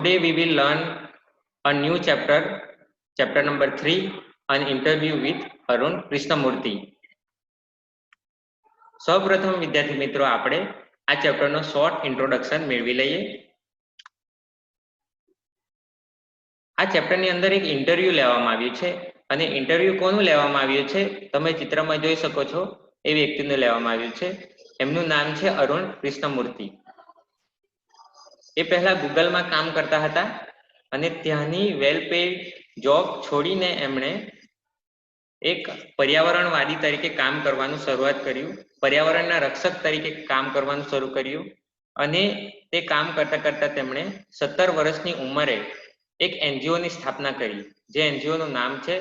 Today we will learn a new chapter, chapter number 3, an interview with Arun Krishnamurthy. સૌપ્રથમ વિદ્યાર્થી મિત્રો આપણે આ ચેપ્ટરનો શોર્ટ ઇન્ટ્રોડક્શન મેળવી લઈએ. આ ચેપ્ટરની અંદર એક ઇન્ટરવ્યુ લેવામાં આવ્યું છે અને ઇન્ટરવ્યુ કોનું લેવામાં આવ્યું છે તમે ચિત્રમાં જોઈ શકો છો એ વ્યક્તિનું લેવામાં આવ્યું છે. એમનું નામ છે અરુણ કૃષ્ણમૂર્તિ. એ પહેલા ગૂગલમાં કામ કરતા હતા અને ત્યાંની વેલ પેડ જોબ છોડીને એમણે એક પર્યાવરણવાદી તરીકે કામ કરવાનું શરૂઆત કર્યું, પર્યાવરણના રક્ષક તરીકે કામ કરવાનું શરૂ કર્યું અને તે કામ કરતા કરતા તેમણે 17 વર્ષની ઉંમરે એક એનજીઓની સ્થાપના કરી, જે એનજીઓનું નામ છે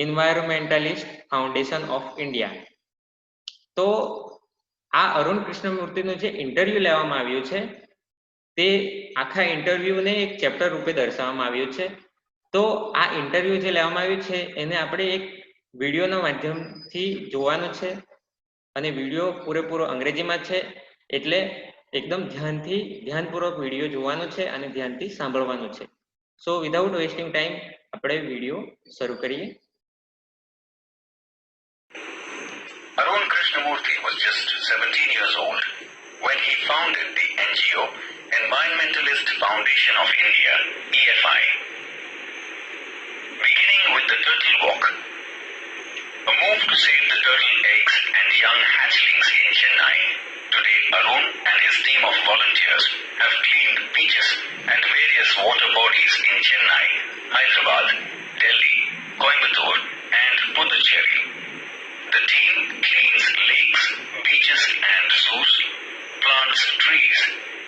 એન્વાયરમેન્ટલિસ્ટ ફાઉન્ડેશન ઓફ ઇન્ડિયા. તો આ અરુણ કૃષ્ણમૂર્તિનું જે ઇન્ટરવ્યુ લેવામાં આવ્યું છે તે આખા ઇન્ટરવ્યુને એક ચેપ્ટર રૂપે દર્શાવવામાં આવ્યું છે. તો આ ઇન્ટરવ્યુ જે લેવામાં આવ્યું છે એને આપણે એક વિડીયોના માધ્યમથી જોવાનું છે અને વિડીયો પૂરેપૂરો અંગ્રેજીમાં છે, એટલે એકદમ ધ્યાનપૂર્વક વિડીયો જોવાનો છે અને ધ્યાનથી સાંભળવાનું છે. સો વિધાઉટ વેસ્ટિંગ ટાઈમ આપણે વિડીયો શરૂ કરીએ. Arun Krishnamurthy was just 17 years old when he founded the NGO Environmentalist Foundation of India, EFI. Beginning with the Turtle Walk, a move to save the turtle eggs and young hatchlings in Chennai, today Arun and his team of volunteers have cleaned beaches and various water bodies in Chennai, Hyderabad, Delhi, Coimbatore and Puducherry. The team cleans lakes, beaches and zoos, plants trees,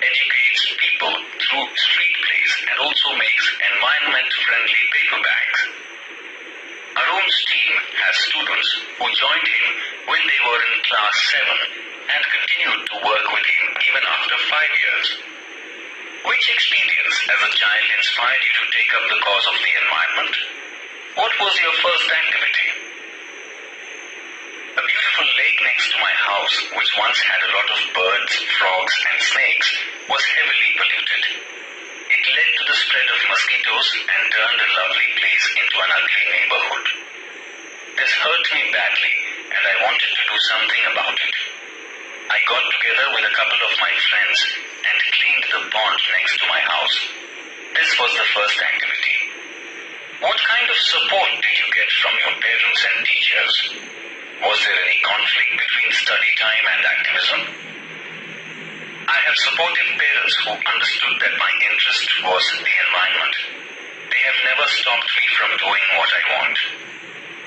educates people through street plays and also makes environment-friendly paper bags. Arun's team has students who joined him when they were in class 7 and continued to work with him even after 5 years. Which experience as a child inspired you to take up the cause of the environment? What was your first activity? A beautiful lake next to my house, which once had a lot of birds, frogs and snakes, was heavily polluted. It led to the spread of mosquitoes and turned a lovely place into an ugly neighborhood. This hurt me badly and I wanted to do something about it. I got together with a couple of my friends and cleaned the pond next to my house. This was the first activity. What kind of support did you get from your parents and teachers? Was there any conflict between study time and activism? I have supportive parents who understood that my interest was the environment. They have never stopped me from doing what I want.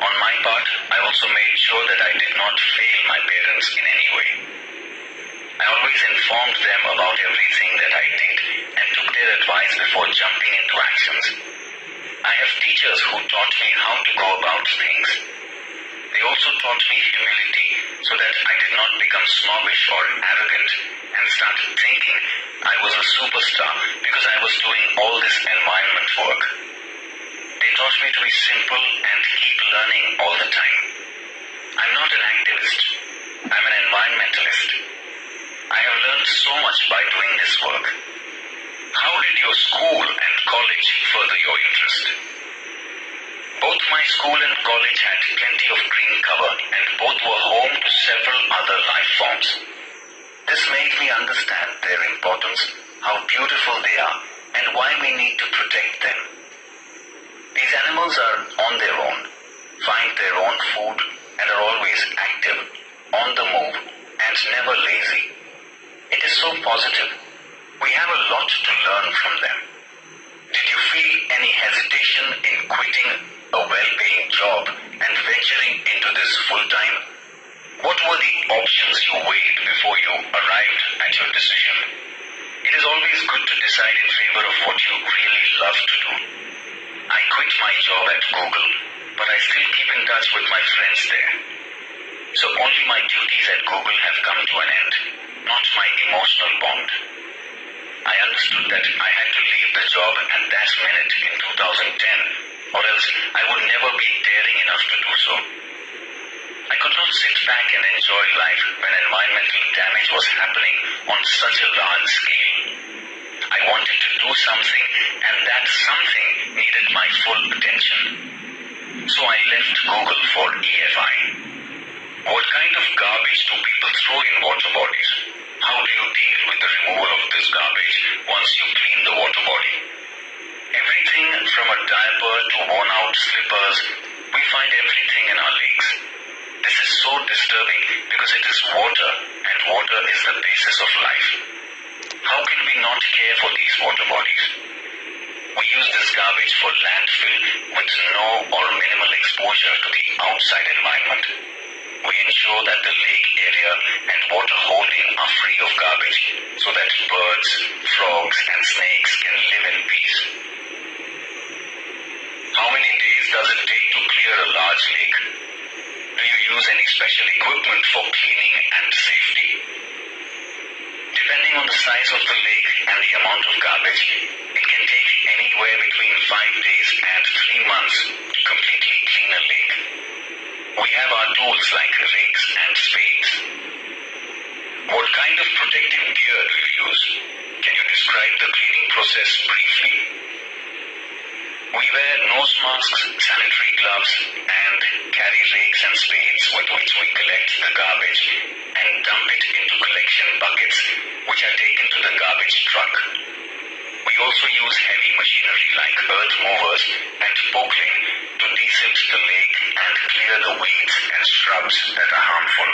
On my part, I also made sure that I did not fail my parents in any way. I always informed them about everything that I did and took their advice before jumping into actions. I have teachers who taught me how to go about things. They also taught me humility so that I did not become snobbish or arrogant and started thinking I was a superstar because I was doing all this environment work. They taught me to be simple and keep learning all the time. I'm not an activist. I'm an environmentalist. I have learned so much by doing this work. How did your school and college further your interest? Both my school and college had plenty of green cover and both were home to several other life forms. This made me understand their importance, how beautiful they are and why we need to protect them. These animals are on their own, find their own food and are always active, on the move and never lazy. It is so positive. We have a lot to learn from them. Did you feel any hesitation in quitting a well-paying job and venturing into this full-time? What were the options you weighed before you arrived at your decision? It is always good to decide in favor of what you really love to do. I quit my job at Google, but I still keep in touch with my friends there. So only my duties at Google have come to an end, not my emotional bond. I understood that I had to leave the job at that minute in 2010, or else I would never be daring enough to do so. I could not sit back and enjoy life when environmental damage was happening on such a large scale. I I wanted to do something, and that something needed my full attention. So I left Google for EFI. What kind of garbage do people throw in water bodies? How do you deal with the removal of this garbage once you clean the water body? Everything from a diaper to worn out slippers, we find everything in our lakes. This is so disturbing because it is water, and water is the basis of life. How can we not care for these water bodies? We use this garbage for landfill with no or minimal exposure to the outside environment. We ensure that the lake area and water holding are free of garbage so that birds, frogs and snakes can live in peace. How many days does it take to clear a large lake? Do you use any special equipment for cleaning and safety? Depending on the size of the lake and the amount of garbage, it can take anywhere between 5 days and 3 months to completely clean a lake. We have our tools like rakes and spades. What kind of protective gear do you use? Can you describe the cleaning process briefly? We wear nose masks, sanitary gloves, and carry rakes and spades with which we collect the garbage and dump it into collection buckets, which are taken to the garbage truck. We also use heavy machinery like earth movers and pokeling to desilt the lake and clear the weeds and shrubs that are harmful.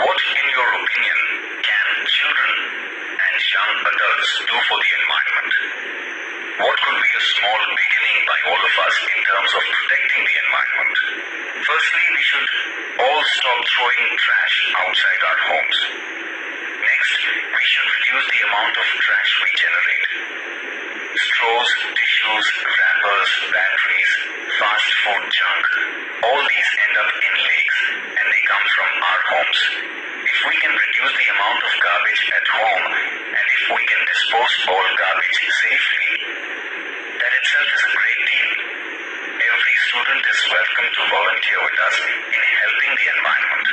What, in your opinion, can children and young adults do for the environment? What could be a small beginning by all of us in terms of protecting the environment? Firstly, we should all stop throwing trash outside our homes. Next, we should reduce the amount of trash we generate. Straws, tissues, wrappers, batteries, fast food junk, all these end up in lakes and they come from our homes. If we can reduce the amount of garbage at home and if we can dispose all garbage safely, that itself is a great deal. Every student is welcome to volunteer with us in helping the environment.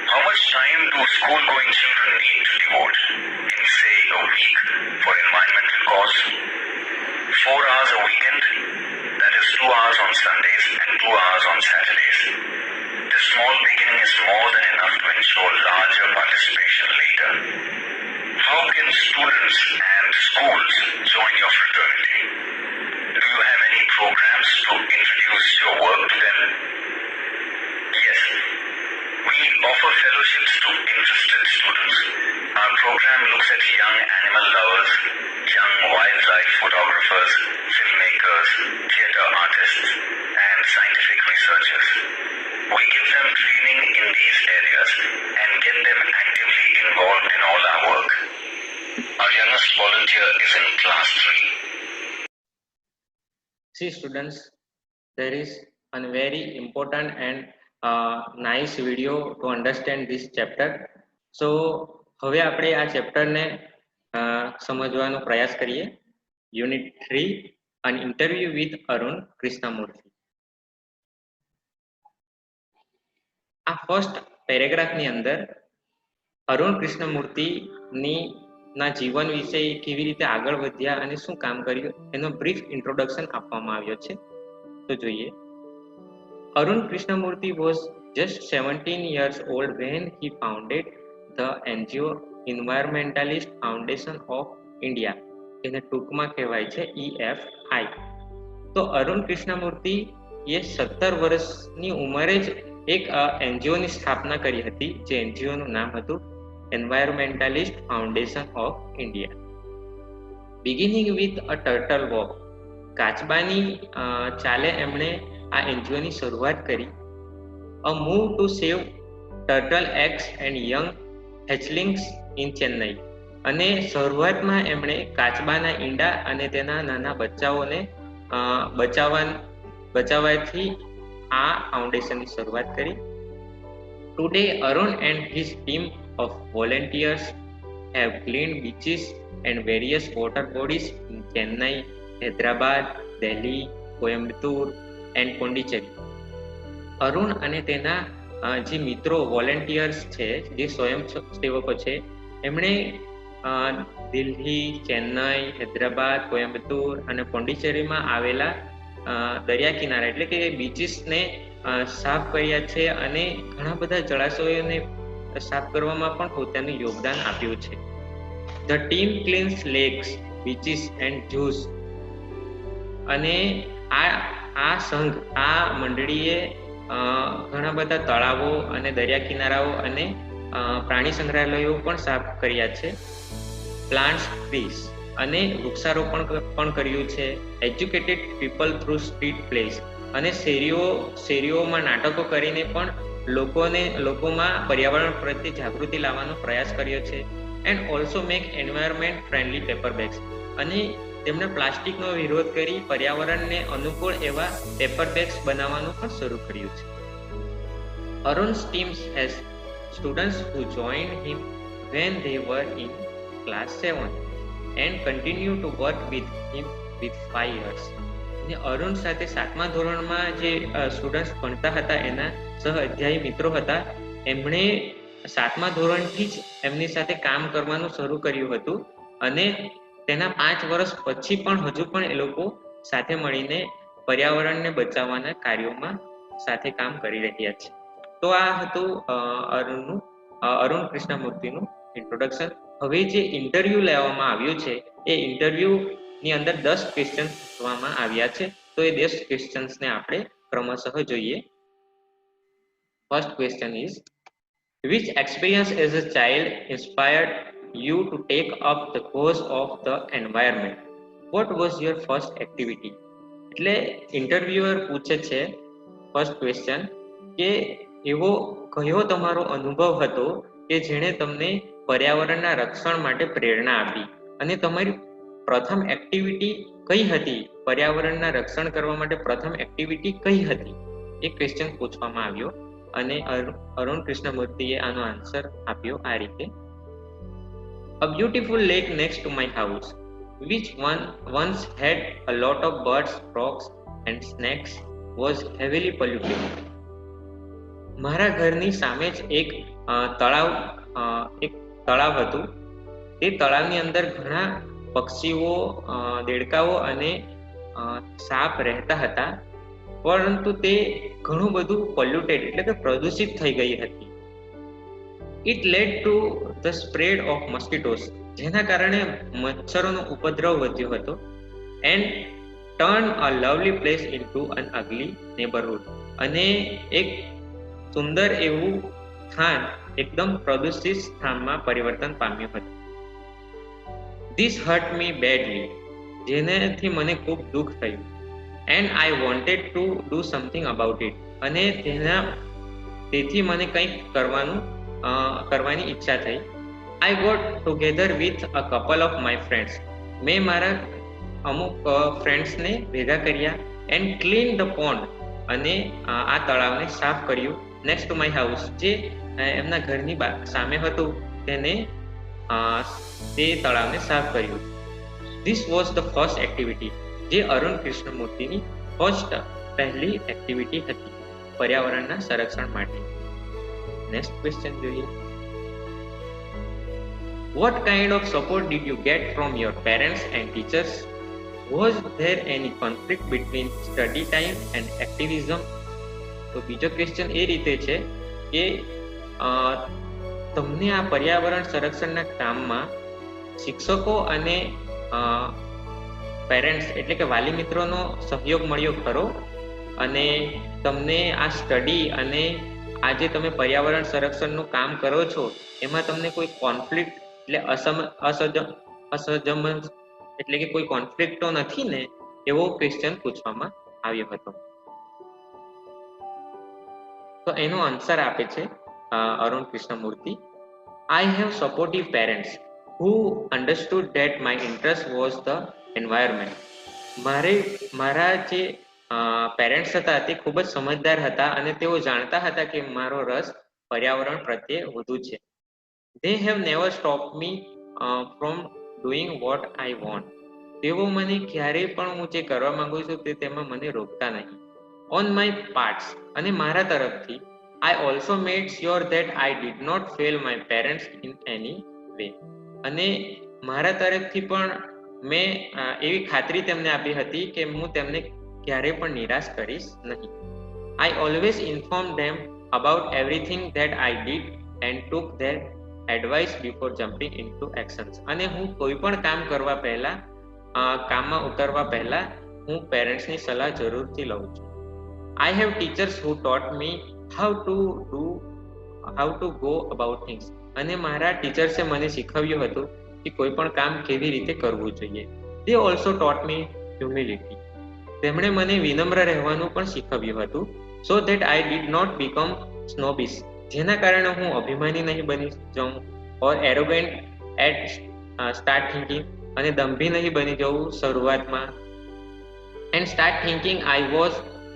How much time do school-going children need to devote in, say, a week for environmental cause? 4 hours a weekend, that is 2 hours on Sundays and 2 hours on Saturdays. This small beginning is more than enough to ensure larger participation later. How can students and schools join your fraternity? Do you have any programs to introduce your work to them? Yes. We offer fellowships to interested students. Our program looks at young animal lovers, young wildlife photographers, filmmakers, theatre artists, and scientific researchers. We give them training in these areas and get them actively involved in all our work. Our youngest volunteer is in class 3. See students, there is a very important and nice video to understand this chapter. So હવે આપણે આ ચેપ્ટરને સમજવાનો પ્રયાસ કરીએ. Unit 3, an interview with Arun Krishnamurthy. આ first પેરેગ્રાફની અંદર અરુણ કૃષ્ણમૂર્તિની ના જીવન વિશે કેવી રીતે આગળ વધ્યા અને શું કામ કર્યું એનો બ્રીફ ઇન્ટ્રોડક્શન આપવામાં આવ્યો છે. તો જોઈએ. Arun Krishnamurthy was just 17 years old when he founded the NGO Environmentalist Foundation of India. એને ટૂંકમાં કહેવાય છે EFI. તો અરુણ કૃષ્ણમૂર્તિ એ 17 વર્ષની ઉંમરે જ એક એનજીઓની સ્થાપના કરી હતી, જે એનજીઓનું નામ હતું Environmentalist Foundation of India. Beginning with a turtle walk, કાચબાની ચાલે એમણે આ એનજીઓની શરૂઆત કરી. A move to save turtle eggs and young hatchlings in Chennai. અને શરૂઆતમાં એમણે કાચબાના ઈંડા અને તેના નાના બચ્ચાઓને બચાવવાથી આ ફાઉન્ડેશનની શરૂઆત કરી. Today, Arun and his team of volunteers have cleaned beaches and various water bodies in Chennai, Hyderabad, Delhi, Coimbatore and Pondicherry. Arun અને તેના જે મિત્રો વોલેન્ટિયર્સ છે, જે સ્વયંસેવકો છે, એમણે દિલ્હી, ચેન્નઈ, હૈદરાબાદ, કોયમ્બતુર અને પોંડિચેરીમાં આવેલા દરિયા કિનારા એટલે કે બીચીસને સાફ કર્યા છે અને ઘણા બધા જળાશયોને સાફ કરવામાં પણ પોતાનું યોગદાન આપ્યું છે. The team cleans lakes, beaches and zoos. અને આ સંઘ, આ મંડળીએ ઘણા બધા તળાવો અને દરિયા કિનારાઓ અને પ્રાણી સંગ્રહાલયો પણ સાફ કર્યા છે. પ્લાન્ટ્સ ટ્રીઝ અને વૃક્ષારોપણ પણ કર્યું છે. Educated people through street place અને શેરીઓમાં નાટકો કરીને પણ લોકોમાં પર્યાવરણ પ્રત્યે જાગૃતિ લાવવાનો પ્રયાસ કર્યો છે. And also make environment friendly paper bags. અને તેમણે પ્લાસ્ટિકનો વિરોધ કરી પર્યાવરણને અનુકૂળ એવા પેપર બેગ્સ બનાવવાનું પણ શરૂ કર્યું છે. Arun's team has students who joined him when they were in class 7 and continue to work with him with 5 years. અને અરુણ સાથે 7મા ધોરણમાં જે સ્ટુડન્ટ્સ ભણતા હતા, એના સહઅધ્યાયી મિત્રો હતા, એમણે 7મા ધોરણથી જ એમની સાથે કામ કરવાનું શરૂ કર્યું હતું અને તેના 5 વર્ષ પછી પણ હજુ પણ એ લોકો સાથે મળીને પર્યાવરણને બચાવવાના કાર્યોમાં સાથે કામ કરી રહ્યા છે. તો આ હતું અરુણ કૃષ્ણમૂર્તિનું ઇન્ટ્રોડક્શન. હવે જે ઇન્ટરવ્યુ લેવામાં આવ્યું છે, એ ઇન્ટરવ્યુની અંદર 10 ક્વેશ્ચન પૂછવામાં આવ્યા છે. તો એ 10 ક્વેશ્ચન્સને આપણે ક્રમશઃ જોઈએ. First question is, which experience as a child inspired you to take up the cause of the environment? What was your first activity? એટલે ઇન્ટરવ્યુઅર પૂછે છે ફર્સ્ટ ક્વેશ્ચન કે એવો કયો તમારો અનુભવ હતો કે જેણે તમને પર્યાવરણના રક્ષણ માટે પ્રેરણા આપી અને તમારી પ્રથમ એક્ટિવિટી કઈ હતી? પર્યાવરણના રક્ષણ કરવા માટે પ્રથમ એક્ટિવિટી કઈ હતી? એ ક્વેશ્ચન પૂછવામાં આવ્યો અને અરુણ કૃષ્ણમૂર્તિએ આનો આન્સર આપ્યો આ રીતે. A beautiful lake next to my house, which once had a lot of birds, frogs and snakes, was heavily polluted. મારા ઘરની સામે જ એક તળાવ હતું. તે તળાવની અંદર ઘણા પક્ષીઓ, દેડકાઓ અને સાપ રહેતા હતા, પરંતુ તે ઘણું બધું પોલ્યુટેડ એટલે કે પ્રદૂષિત થઈ ગઈ હતી. It led to the spread of mosquitoes, જેના કારણે મચ્છરોનો ઉપદ્રવ વધ્યો હતો. And turn a lovely place into an ugly neighbourhood, અને એક સુંદર એવું સ્થાન એકદમ પ્રદૂષિત સ્થાનમાં પરિવર્તન પામ્યું હતું. ધીસ હર્ટ મી બેડલી, જેનાથી મને ખૂબ દુઃખ થયું. And I wanted to do something about it, અને તેથી મને કંઈક કરવાની ઈચ્છા થઈ. I got together with a couple of my friends, મેં મારા અમુક ફ્રેન્ડ્સને ભેગા કર્યા. એન્ડ ક્લીન ધ પોન્ડ, અને આ તળાવને સાફ કર્યું. નેક્સ્ટ ટુ માય હાઉસ, જે એમના ઘરની સામે હતું, તે તળાવને સાફ કર્યું. This was the first activity, જે અરુણ કૃષ્ણમૂર્તિની પહેલી એક્ટિવિટી હતી પર્યાવરણના સંરક્ષણ માટે. નેક્સ્ટ ક્વેશ્ચન જોઈએ. What kind of support did you get from your parents and teachers? Was there any conflict between study time and activism? તો બીજો ક્વેશ્ચન એ રીતે છે કે તમને આ પર્યાવરણ સંરક્ષણના કામમાં શિક્ષકો અને પેરેન્ટ્સ એટલે કે વાલી મિત્રોનો સહયોગ મળ્યો ખરો? અને તમને આ સ્ટડી અને આ જે તમે પર્યાવરણ સંરક્ષણનું કામ કરો છો, એમાં તમને કોઈ કોન્ફ્લિક્ટ એટલે અસમંજસ એટલે કે કોઈ કોન્ફ્લિક્ટ તો નથી ને? એવો ક્વેશ્ચન પૂછવામાં આવ્યો હતો. તો એનો આન્સર આપે છે Arun Krishnamurthy. I have supportive parents who understood that my interest was the environment. મારા જે પેરેન્ટ્સ હતા તે ખૂબ જ સમજદાર હતા અને તેઓ જાણતા હતા કે મારો રસ પર્યાવરણ પ્રત્યે વધુ છે. They have never stopped me from doing what I want. તેઓ મને ક્યારેય પણ હું જે કરવા માંગુ છું તેમાં મને રોકતા નહીં. On my parts, અને મારા તરફથી I also made sure that I did not fail my parents in any way. અને મારા તરફથી પણ મેં એવી ખાતરી તેમને આપી હતી કે હું તેમને ક્યારે પણ નિરાશ કરીશ નહીં. I always informed them about everything that I did and took their advice before jumping into actions. અને હું કોઈ પણ કામ કરવા પહેલા કામમાં ઉતરવા પહેલા હું પેરેન્ટ્સની સલાહ જરૂરથી લઉં છું. I have teachers who taught me how to go about things. અને મારા ટીચર્સે મને શીખવ્યું હતું કે કોઈ પણ કામ કેવી રીતે કરવું જોઈએ. They also taught me humility. તેમણે મને વિનમ્ર રહેવાનું પણ શીખવ્યું હતું, so that I did not become snobbish, જેના કારણે હું અભિમાની નહીં બની જાઉં, or arrogant at start thinking, અને દંભી નહીં બની જવું શરૂઆતમાં, and start thinking I was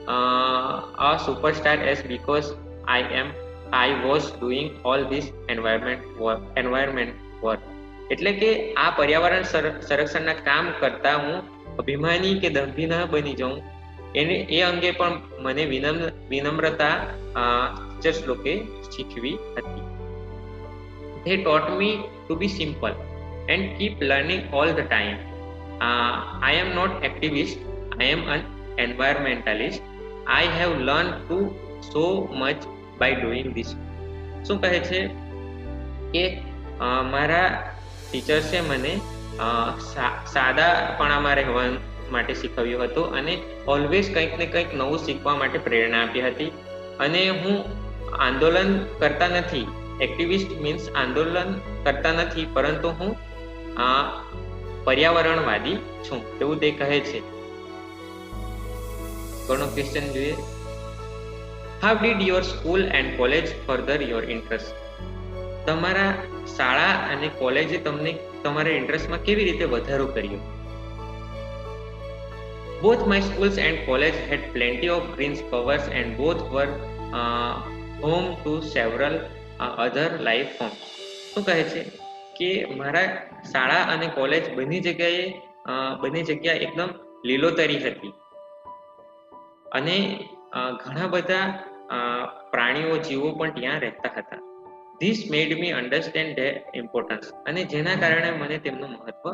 a superstar as because I was doing all this environment work. એટલે કે આ પર્યાવરણ સંરક્ષણના કામ કરતા હું અભિમાની કે દંભી ન બની જાઉં એ અંગે પણ મને વિનમ્રતા ટીચર્સ લોકોએ શીખવી હતી. They taught me to be simple and keep learning all the time. I am not activist, I am an environmentalist. I have learned to so much by doing this. શું કહે છે કે મારા ટીચર્સે મને સાદાપણામાં રહેવા માટે શીખવ્યું હતું અને ઓલવેઝ કંઈક ને કંઈક નવું શીખવા માટે પ્રેરણા આપી હતી. અને હું આંદોલન કરતા નથી, એક્ટિવિસ્ટ મીન્સ આંદોલન કરતા નથી, પરંતુ હું પર્યાવરણવાદી છું એવું તે કહે છે. ઘણો ક્વેશ્ચન જોઈએ. How did your school and college further your interest? તમારા શાળા અને કોલેજે તમને તમારા ઇન્ટરેસ્ટમાં કેવી રીતે વધારો કર્યો? Both my schools and college had plenty of green covers and both were home to several other life forms. શું કહે છે કે મારા શાળા અને કોલેજ બંને જગ્યા એકદમ લીલોતરી હતી અને ઘણા બધા પ્રાણીઓ જીવો પણ ત્યાં રહેતા હતા. This made me understand their importance. અને જેના કારણે મને તેમનું મહત્વ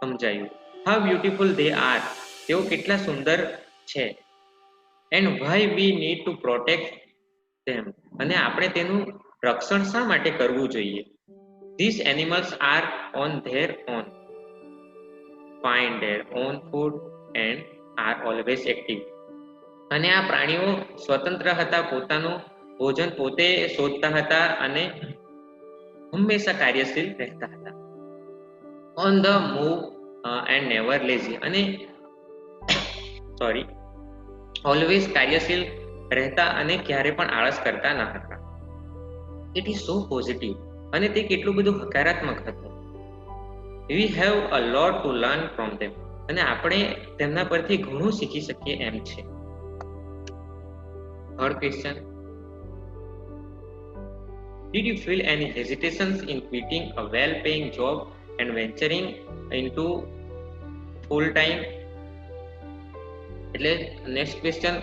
સમજાયું. How beautiful they are. તેઓ કેટલા સુંદર છે. And why we need to protect them. અને આપણે તેનું રક્ષણ શા માટે કરવું જોઈએ? These animals are on their own, find their own food and are always active. અને આ પ્રાણીઓ સ્વતંત્ર હતા, પોતાનું ભોજન પોતે શોધતા હતા અને હંમેશા કાર્યશીલ રહેતા હતા. On the move and never lazy. અને always કાર્યશીલ રહેતા અને ક્યારે પણ આળસ કરતા ન હતા. It is so positive. અને તે કેટલું બધું હકારાત્મક હતું. We have a lot to learn from them. અને આપણે તેમના પરથી ઘણું શીખી શકીએ એમ છે. Third question. Did you feel any hesitations in quitting a well-paying job and venturing into full-time? એટલે નેક્સ્ટ ક્વેશ્ચન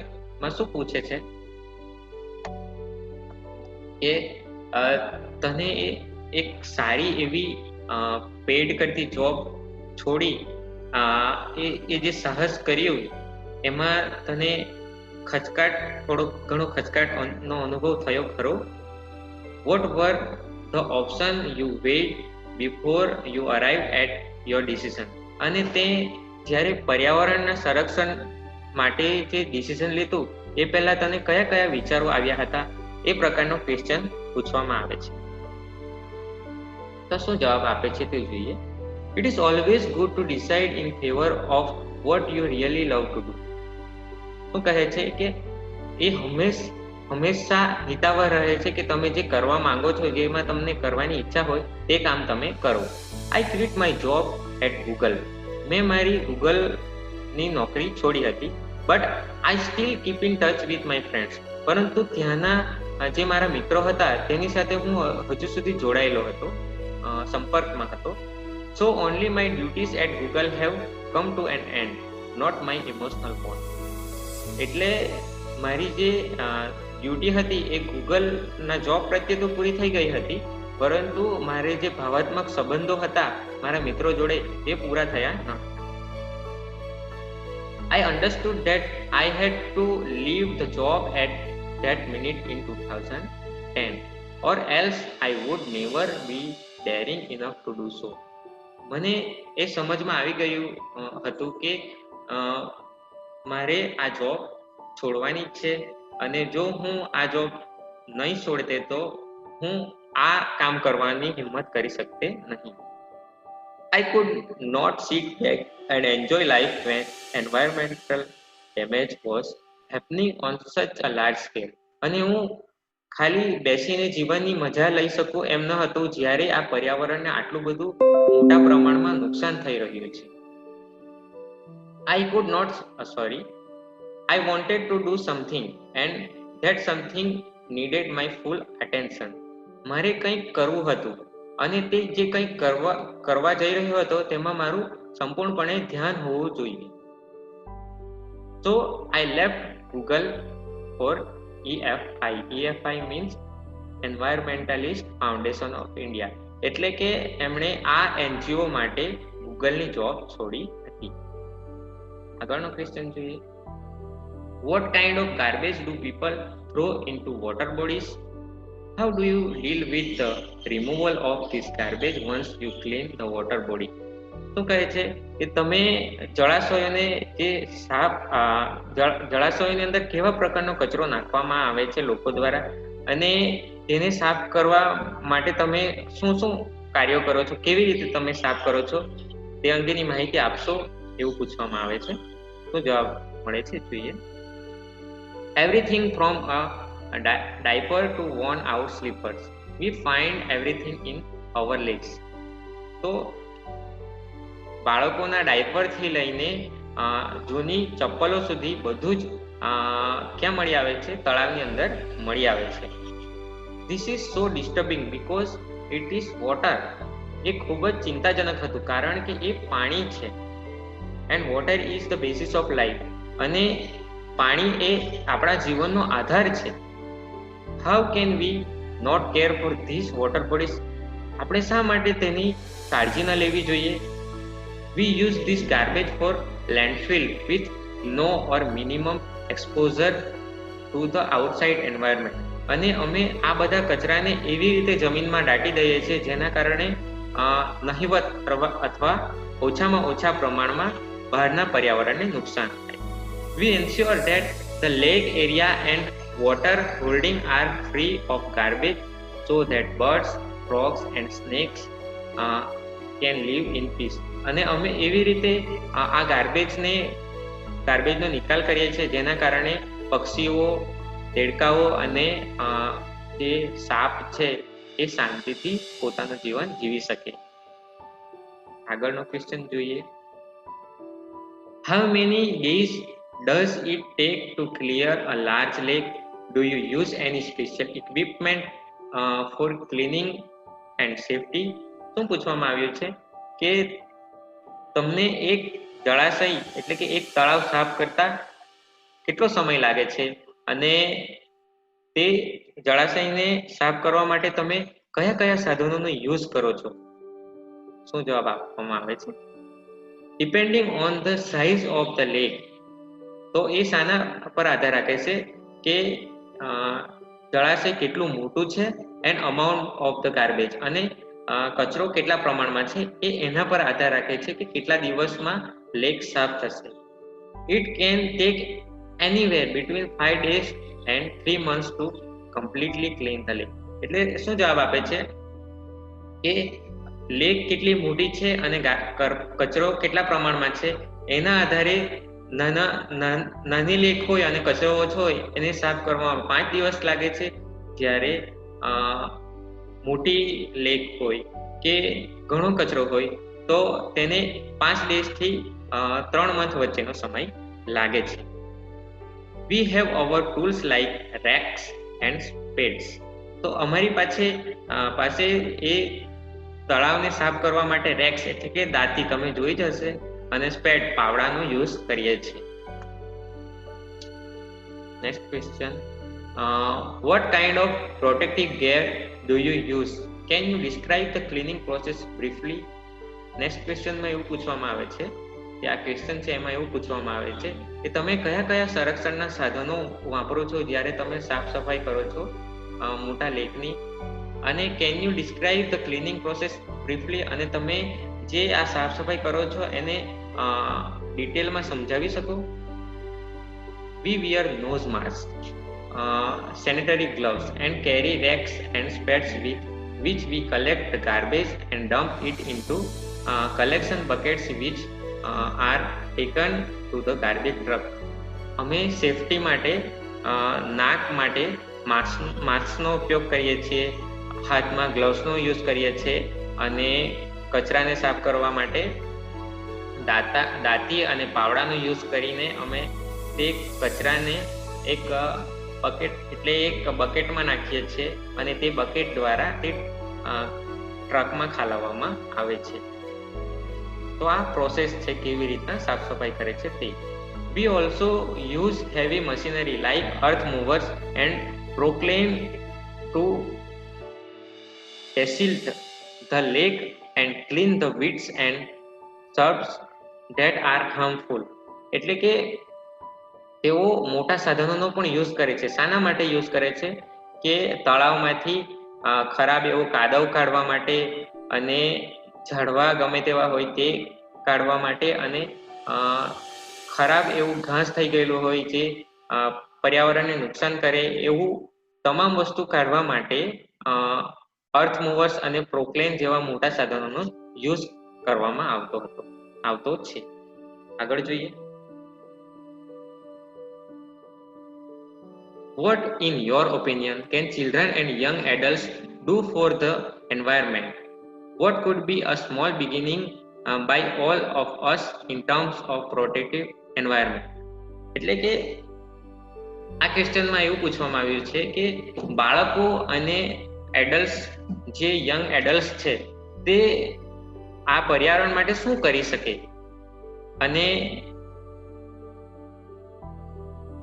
માં શું પૂછે છે કે તને એક સારી એવી પેડ કરતી જોબ છોડી એ જે સાહસ કર્યું એમાં તને થોડો ઘણો ખચકાટનો અનુભવ થયો ખરો? What were the options you weighed before you arrived at your decision? અને તે જ્યારે પર્યાવરણના સંરક્ષણ માટે જે ડિસિઝન લીધું એ પહેલા તને કયા કયા વિચારો આવ્યા હતા? એ પ્રકારનો ક્વેશ્ચન પૂછવામાં આવે છે. તો શું જવાબ આપે છે તે જોઈએ. It is always good to decide in favor of what you really love to do. શું કહે છે કે એ હંમેશા હિતાવહ રહે છે કે તમે જે કરવા માંગો છો, જેમાં તમને કરવાની ઈચ્છા હોય તે કામ તમે કરો. I quit my job at Google. મેં મારી ગૂગલની નોકરી છોડી હતી. But I still keep in touch with my friends. પરંતુ ત્યાંના જે મારા મિત્રો હતા તેની સાથે હું હજુ સુધી જોડાયેલો હતો, સંપર્કમાં હતો. So only my duties at Google have come to an end, not my emotional bond. એટલે મારી જે ડ્યુટી હતી એ ગૂગલના જોબ પ્રત્યે તો પૂરી થઈ ગઈ હતી, પરંતુ મારે જે ભાવાત્મક સંબંધો હતા મારા મિત્રો જોડે એ પૂરા થયા ન. I understood that I had to leave the job at that minute in 2010 or else I would never be daring enough to do so. મને એ સમજમાં આવી ગયું હતું કે મારે આ જોબ છોડવાની છે, અને જો હું આ જોબ નહીં છોડતે તો હું આ કામ કરવાની હિંમત કરી શકતે નહીં. I could not sit back and enjoy life when environmental damage was happening on such a large scale. અને હું ખાલી બેસીને જીવનની મજા લઈ શકું એમ ન હતું જ્યારે આ પર્યાવરણને આટલું બધું મોટા પ્રમાણમાં નુકસાન થઈ રહ્યું છે. I wanted to do something and that something needed my full attention. મારે કંઈક કરવું હતું અને તે જે કંઈક કરવા જઈ રહ્યો હતો તેમાં મારું સંપૂર્ણપણે ધ્યાન હોવું જોઈએ. So I left Google for EFI. EFI means Environmentalist Foundation of India. એટલે કે એમણે આ NGO માટે ગૂગલની જોબ છોડી હતી. આગળનો ક્વેશ્ચન જોઈએ. What kind of garbage do people throw into water bodies? How do you deal with the removal of this garbage once you clean the water body? શું કહે છે કે તમે જળાશયોને જે સાફ જળાશયોની અંદર કેવા પ્રકારનો કચરો નાખવામાં આવે છે લોકો દ્વારા, અને તેને સાફ કરવા માટે તમે શું શું કાર્યો કરો છો, કેવી રીતે તમે સાફ કરો છો તે અંગેની માહિતી આપશો એવું પૂછવામાં આવે છે. તો જવાબ મળે છે જોઈએ. Everything from a diaper to worn out slippers, we find everything in our legs. તો બાળકોના ડાયપરથી લઈને જૂની ચપ્પલો સુધી બધું જ ક્યાં મળી આવે છે? તળાવની અંદર મળી આવે છે. This is so disturbing because it is water. એ ખૂબ જ ચિંતાજનક હતું કારણ કે એ પાણી છે. And water is the basis of life. અને પાણી એ આપણા જીવનનો આધાર છે. How can we not care for these water bodies? આપણે શા માટે તેની કાળજી ન લેવી જોઈએ? We use this garbage for landfill with no or minimum exposure to the outside environment. અને અમે આ બધા કચરાને એવી રીતે જમીનમાં દાટી દઈએ છીએ જેના કારણે નહિવત અથવા ઓછામાં ઓછા પ્રમાણમાં બહારના પર્યાવરણને નુકસાન થાય. We ensure that the lake area and water holding are free of garbage so that birds, frogs and snakes can live in peace. અને અમે એવી રીતે આ ગાર્બેજનો નિકાલ કરીએ છીએ જેના કારણે પક્ષીઓ, દેડકાઓ અને જે સાપ છે એ શાંતિથી પોતાનું જીવન જીવી શકે. આગળનો ક્વેશ્ચન જોઈએ. How many days does it take to clear a large lake? Do you use any special equipment for cleaning and safety? શું પૂછવામાં આવ્યું છે કે તમને એક જળાશય એટલે કે એક તળાવ સાફ કરતા કેટલો સમય લાગે છે, અને તે જળાશયને સાફ કરવા માટે તમે કયા કયા સાધનોનો યુઝ કરો છો? શું જવાબ આપવામાં આવે છે? Depending on the size of the lake. તો એ શાના પર આધાર રાખે છે કે જળાશય કેટલું મોટું છે, and amount of the garbage, અને કચરો કેટલા પ્રમાણમાં છે એ એના પર આધાર રાખે છે કે કેટલા દિવસમાં લેક સાફ થશે. It can take anywhere between 5 days and 3 months to completely clean the lake. એટલે શું જવાબ આપે છે કે લેક કેટલી મોટી છે અને કચરો કેટલા પ્રમાણમાં છે એના આધારે નાની લેક હોય અને કચરો ઓછો હોય એને સાફ કરવામાં 5 દિવસ લાગે છે, જ્યારે મોટી લેક હોય કે ઘણો કચરો હોય તો તેને 5 દિવસથી 3 મંથ વચ્ચેનો સમય લાગે છે. We have our tools like racks and spades. તો અમારી પાસે એ તળાવને સાફ કરવા માટે રેક્સ એટલે કે દાંતી તમે જોઈ જ હશે, અને સ્પેડ પાવડાનો યુઝ કરીએ છીએ. Next question. What kind of protective gear do you use? Can you describe the cleaning process briefly? Next ક્વેશ્ચનમાં એવું પૂછવામાં આવે છે કે આ ક્વેશ્ચન છે એમાં એવું પૂછવામાં આવે છે કે તમે કયા કયા સંરક્ષણના સાધનો વાપરો છો જ્યારે તમે સાફ સફાઈ કરો છો મોટા લેકની, અને can you describe the cleaning process briefly, અને તમે જે આ સાફ સફાઈ કરો છો એને ડિટેલમાં સમજાવી શકો. We wear nose masks, sanitary gloves, and carry racks and spades with which we collect the garbage and dump it into collection buckets which are taken to the garbage truck. અમે સેફટી માટે નાક માટે માસ્કનો ઉપયોગ કરીએ છીએ, હાથમાં ગ્લવ્સનો use કરીએ છીએ, અને કચરાને સાફ કરવા માટે દાંતી અને પાવડાનો યુઝ કરીને અમે તે કચરાને એક બકેટ એટલે એક બકેટમાં નાખીએ છીએ અને તે બકેટ દ્વારા તે ટ્રકમાં ખાલાવવામાં આવે છે. તો આ પ્રોસેસ છે કેવી રીતના સાફ સફાઈ કરે છે તે. We also use heavy machinery like earth movers and proclaim to silt the lake and clean the weeds and shrubs that are harmful. એટલે કે તેઓ મોટા સાધનોનો પણ યુઝ કરે છે. શાના માટે યુઝ કરે છે? કે તળાવમાંથી ખરાબ એવો કાદવ કાઢવા માટે, અને ઝાડવા ગમે તેવા હોય તે કાઢવા માટે, અને ખરાબ એવું ઘાસ થઈ ગયેલું હોય જે પર્યાવરણને નુકસાન કરે એવું તમામ વસ્તુ કાઢવા માટે અર્થ મૂવર્સ અને પ્રોક્લેન જેવા મોટા સાધનોનો યુઝ કરવામાં આવતો છે. આગળ જોઈએ. What, in your opinion, can children and young adults do for the environment? What could be a small beginning by all of us in terms of protective environment? એટલે કે આ ક્વેશ્ચનમાં એવું પૂછવામાં આવ્યું છે કે બાળકો અને એડલ્ટ્સ, જે યંગ એડલ્ટ્સ છે તે આ પર્યાવરણ માટે શું કરી શકે અને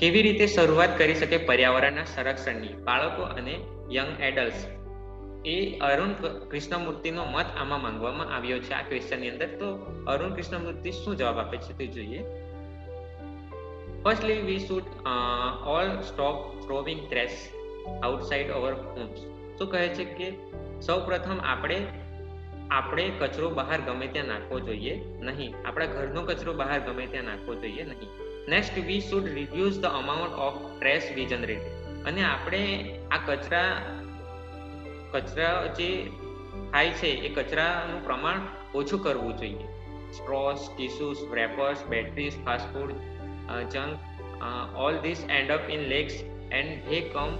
કેવી રીતે શરૂઆત કરી શકે પર્યાવરણના સંરક્ષણની. બાળકો અને યંગ એડલ્ટ્સ એ અરુણ કૃષ્ણમૂર્તિનો મત આમાં માંગવામાં આવ્યો છે આ ક્વેશ્ચનની અંદર. તો અરુણ કૃષ્ણમૂર્તિ શું જવાબ આપે છે તે જોઈએ. Firstly, we should all stop throwing trash outside our homes. શું કહે છે કે સૌ પ્રથમ આપણે કચરો બહાર ગમે ત્યાં નાખવો જોઈએ નહીં. આપણા ઘરનો કચરો બહાર ગમે ત્યાં નાખવો જોઈએ નહીં. Next, we should reduce the amount of trash we generate. અને આપણે આ કચરા જે થાય છે એ કચરાનું પ્રમાણ ઓછું કરવું જોઈએ. Straws, tissues, wrappers, batteries, fast food, junk, all this end up in lakes and they come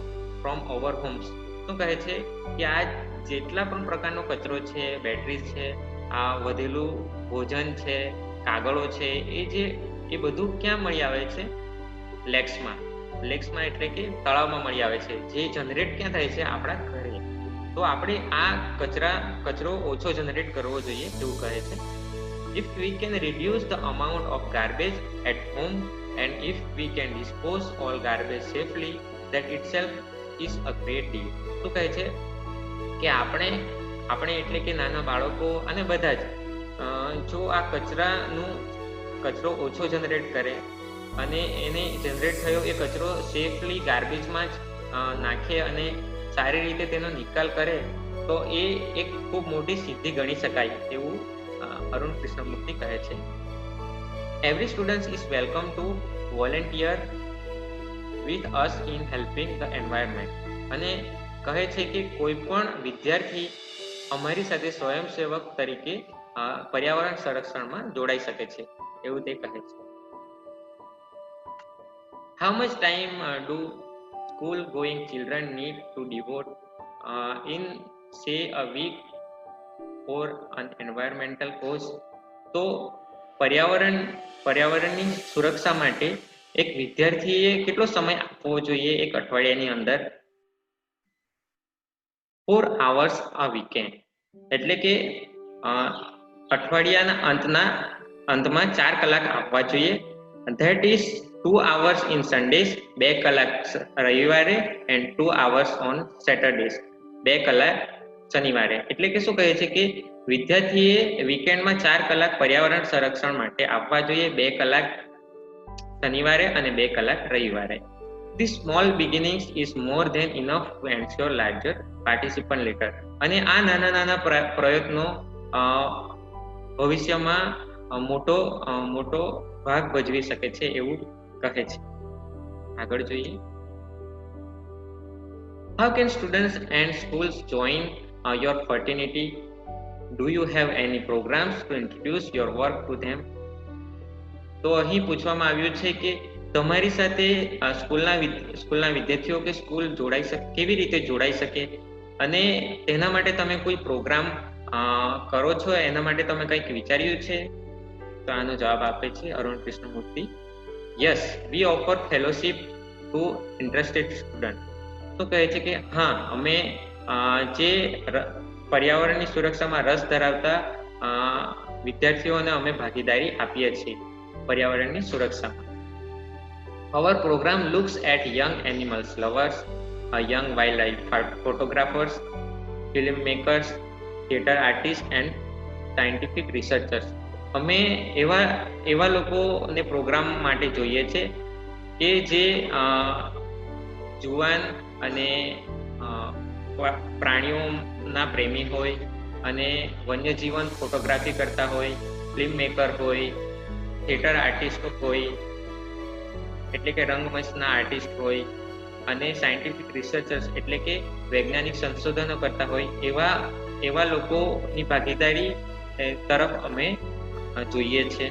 from our homes. શું કહે છે કે આ જેટલા પણ પ્રકારનો કચરો છે, બેટરીઝ છે, આ વધેલું ભોજન છે, કાગળો છે, એ બધું ક્યાં મળી આવે છે? લેક્સમાં એટલે કે તળાવમાં મળી આવે છે, જે જનરેટ ક્યાં થાય છે? આપણા ઘરે. તો આપણે આ કચરો ઓછો જનરેટ કરવો જોઈએ એવું કહે છે. If we can reduce the amount of garbage at home and if we can dispose all garbage safely, that itself is a great deal. શું કહે છે કે આપણે એટલે કે નાના બાળકો અને બધા જ જો આ કચરો ઓછો જનરેટ કરે અને એને જનરેટ થયો એ કચરો સેફલી ગાર્બેજમાં જ નાખે અને સારી રીતે તેનો નિકાલ કરે તો એ એક ખૂબ મોટી સિદ્ધિ ગણી શકાય એવું અરુણ કૃષ્ણમૂર્તિ કહે છે. Every student is welcome to volunteer with us in helping the environment. અને કહે છે કે કોઈ પણ વિદ્યાર્થી અમારી સાથે સ્વયંસેવક તરીકે પર્યાવરણ સંરક્ષણમાં જોડાઈ શકે છે એવું તે કહે છે. How much time do school going children need to devote in say a week for an environmental cause? તો પર્યાવરણની સુરક્ષા માટે એક વિદ્યાર્થીએ કેટલો સમય આપવો જોઈએ એક અઠવાડિયાની અંદર? 4 hours a weekend. એટલે કે અઠવાડિયાના અંતમાં 4 કલાક આપવા જોઈએ. That is 2 hours in Sundays, 2 કલાક રવિવારે and 2 hours on Saturdays, 2 કલાક શનિવારે. એટલે કે શું કહે છે કે વિદ્યાર્થીએ વીકેન્ડમાં 4 કલાક પર્યાવરણ સંરક્ષણ માટે આપવા જોઈએ, 2 કલાક શનિવારે અને 2 કલાક રવિવારે. This small beginnings is more than enough to ensure larger participant later. અને આ નાના નાના પ્રયત્નો ભવિષ્યમાં મોટો ભાગ ભજવી શકે છે એવું કહે છે. આગળ જોઈએ. How can students and schools join your fraternity? Do you have any programs to introduce your work to them? તો અહીં પૂછવામાં આવ્યું છે કે તમારી સાથે સ્કૂલના વિદ્યાર્થીઓ કે સ્કૂલ જોડાઈ શકે, કેવી રીતે જોડાઈ શકે અને તેના માટે તમે કોઈ પ્રોગ્રામ કરો છો, એના માટે તમે કંઈક વિચાર્યું છે? તો આનો જવાબ આપે છે Arun Krishnamurthy. Yes, we offer fellowship to interested student. તો કહે છે કે હા, અમે જે પર્યાવરણની સુરક્ષામાં રસ ધરાવતા વિદ્યાર્થીઓને અમે ભાગીદારી આપીએ છીએ પર્યાવરણની સુરક્ષામાં. Our program looks at young animals lovers, young wildlife photographers, filmmakers, theatre artists and scientific researchers. અમે એવા લોકોને પ્રોગ્રામ માટે જોઈએ છે કે જે જુવાન અને પ્રાણીઓના પ્રેમી હોય અને વન્યજીવન ફોટોગ્રાફી કરતા હોય, ફિલ્મ મેકર હોય, થિયેટર આર્ટિસ્ટ હોય એટલે કે રંગમંચના આર્ટિસ્ટ હોય અને સાયન્ટિફિક રિસર્ચર્સ એટલે કે વૈજ્ઞાનિક સંશોધનો કરતા હોય એવા લોકોની ભાગીદારી તરફ અમે જોઈએ છે.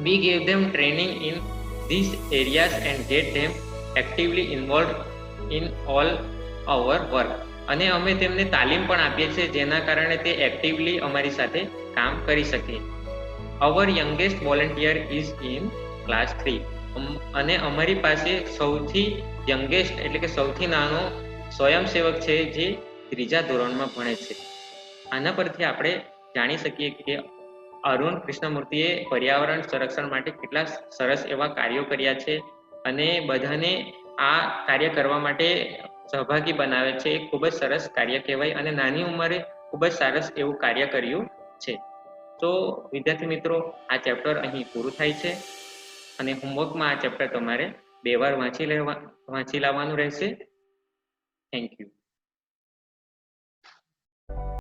We give them training in these areas and get them actively involved in all our work. અને અમે તેમને તાલીમ પણ આપીએ છીએ જેના કારણે તે એક્ટિવલી અમારી સાથે કામ કરી શકે. Our youngest volunteer is in class 3. અને અમારી પાસે સૌથી યંગેસ્ટ એટલે કે સૌથી નાનો સ્વયંસેવક છે જે 3જા ધોરણમાં ભણે છે. આના પરથી આપણે જાણી શકીએ કે અરુણ કૃષ્ણમૂર્તિએ પર્યાવરણ સંરક્ષણ માટે કેટલા સરસ એવા કાર્યો કર્યા છે અને બધાને આ કાર્ય કરવા માટે સહભાગી બનાવે છે. એ ખૂબ જ સરસ કાર્ય કહેવાય અને નાની ઉંમરે ખૂબ જ સરસ એવું કાર્ય કર્યું છે. તો વિદ્યાર્થી મિત્રો, આ ચેપ્ટર અહીં પૂરું થાય છે અને હોમવર્કમાં આ ચેપ્ટર તમારે 2 વાર વાંચી લાવવાનું રહેશે. Thank you.